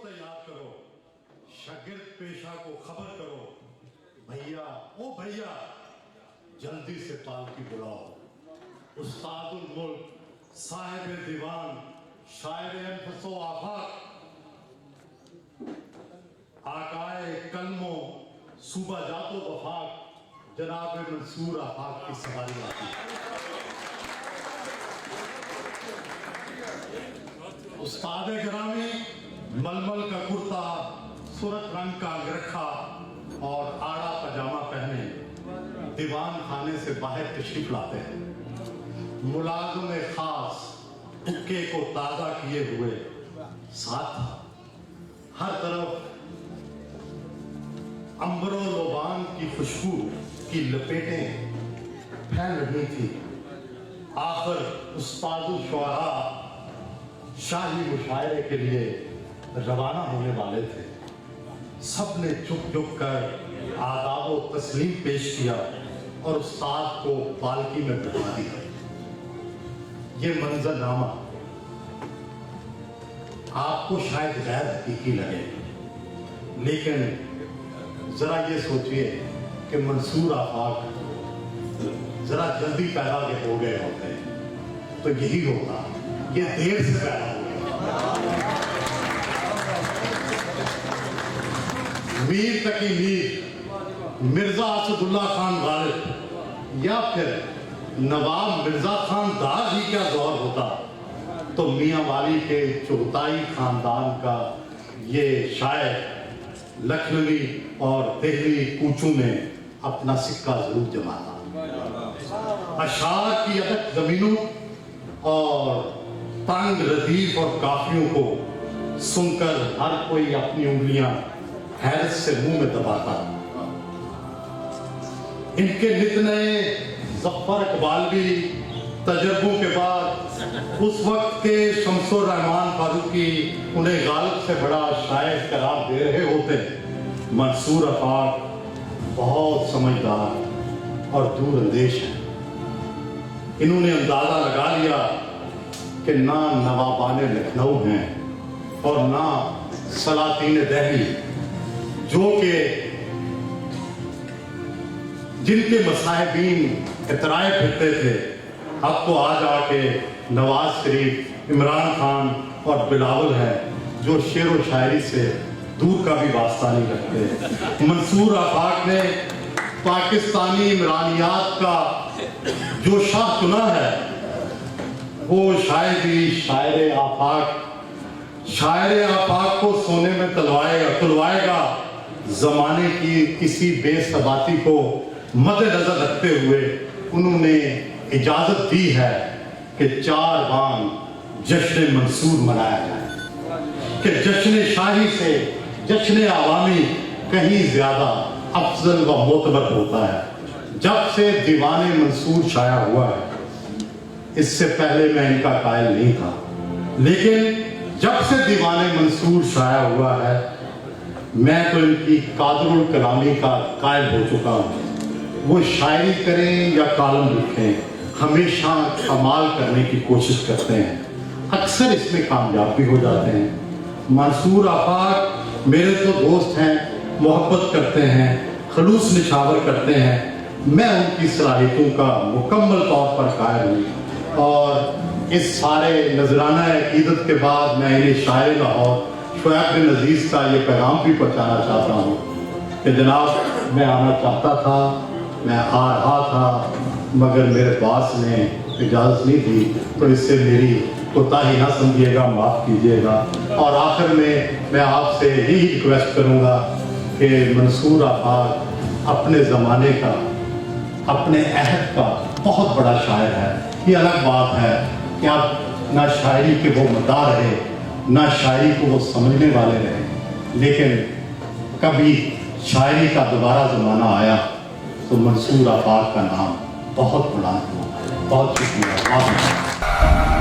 تیار کرو، شاگرد پیشہ کو خبر کرو، بھیا او بھیا جلدی سے پالکی بلاؤ، استاد الملک صاحب دیوان شاعر انفس و آفاق آقائے کلم و صوبہ جات و وفاق جناب منصور آفاق کی سواری آتی ہے۔ استاد گرامی ململ کا کرتا، سرخ رنگ کا انگرکھا اور آڑا پاجامہ پہنے دیوان خانے سے باہر تشریف لاتے ہیں۔ ملازم خاص حکے کو تازہ کیے ہوئے ساتھ ہر طرف عنبر و لوبان کی خوشبو کی لپیٹیں پھیل رہی تھی۔ آخر استاد الشعراء شاہی مشاعرے کے لیے روانہ ہونے والے تھے۔ سب نے جھک جھک کر آداب و تسلیم پیش کیا اور استاد کو پالکی میں بٹھا دیا۔ یہ منظر نامہ آپ کو شاید غیر حقیقی لگے، لیکن ذرا یہ سوچئے کہ منصور آفاق ذرا جلدی پیدا ہو گئے ہوتے تو یہی ہوتا، یہ دیر سے پیدا ہو گئے۔ میر تقی میر مرزا اسد اللہ خان غالب یا پھر نواب مرزا خان دار ہی کیا دور ہوتا تو میاں والی کے چغتائی خاندان کا یہ شاعر لکھنوی اور دہلی کوچوں میں اپنا سکہ ضرور جماتا۔ اشعار کی ادک زمینوں اور تنگ ردیف اور کافیوں کو سن کر ہر کوئی اپنی انگلیاں حیرت سے منہ میں دباتا۔ ان کے نت نئے ظفر اقبال بھی تجربوں کے بعد اس وقت کے شمس الرحمن فاروقی انہیں غالب سے بڑا شاعر قرار دے رہے ہوتے۔ منصور آفاق بہت سمجھدار اور دور اندیش ہیں۔ انہوں نے اندازہ لگا لیا کہ نہ نوابان لکھنؤ ہیں اور نہ سلاطین دہلی، جو کہ جن کے مصاحبین اترائے پھرتے تھے، اب تو آج آ کے نواز شریف، عمران خان اور بلاول ہے جو شعر و شاعری سے دور کا بھی واسطہ نہیں رکھتے۔ منصور آفاق نے پاکستانی عمرانیات کا جو شاہ چنا ہے وہ شاید ہی شاعر آفاق کو سونے میں تلوائے گا۔ زمانے کی کسی بے ثباتی کو مد نظر رکھتے ہوئے انہوں نے اجازت دی ہے کہ 4 بانگ جشن منصور منایا جائے، کہ جشن شاہی سے جشن عوامی کہیں زیادہ افضل و معتبر ہوتا ہے۔ جب سے دیوان منصور شائع ہوا ہے، اس سے پہلے میں ان کا قائل نہیں تھا، لیکن جب سے دیوان منصور شائع ہوا ہے میں تو ان کی قادر الکلامی کا قائل ہو چکا ہوں۔ وہ شاعری کریں یا کالم لکھیں، ہمیشہ کمال کرنے کی کوشش کرتے ہیں، اکثر اس میں کامیاب بھی ہو جاتے ہیں۔ منصور آفاق میرے تو دوست ہیں، محبت کرتے ہیں، خلوص نشاور کرتے ہیں۔ میں ان کی صلاحیتوں کا مکمل طور پر قائل ہوں، اور اس سارے نذرانہ عقیدت کے بعد میں انہیں شاعر لاہور شعیب بن عزیز کا یہ پیغام بھی پہنچانا چاہتا ہوں کہ جناب میں آنا چاہتا تھا، میں آ رہا تھا، مگر میرے باس نے اجازت نہیں دی، تو اس سے میری کوتاہی نہ سمجھیے گا، معاف کیجیے گا۔ اور آخر میں آپ سے یہی ریکویسٹ کروں گا کہ منصور آفاق اپنے زمانے کا، اپنے عہد کا بہت بڑا شاعر ہے۔ یہ الگ بات ہے کہ اب نہ شاعری کے وہ مداح رہے، نہ شاعری کو وہ سمجھنے والے رہے، لیکن کبھی شاعری کا دوبارہ زمانہ آیا تو منصور آفاق کا نام بہت بڑا ہوا۔ بہت شکریہ۔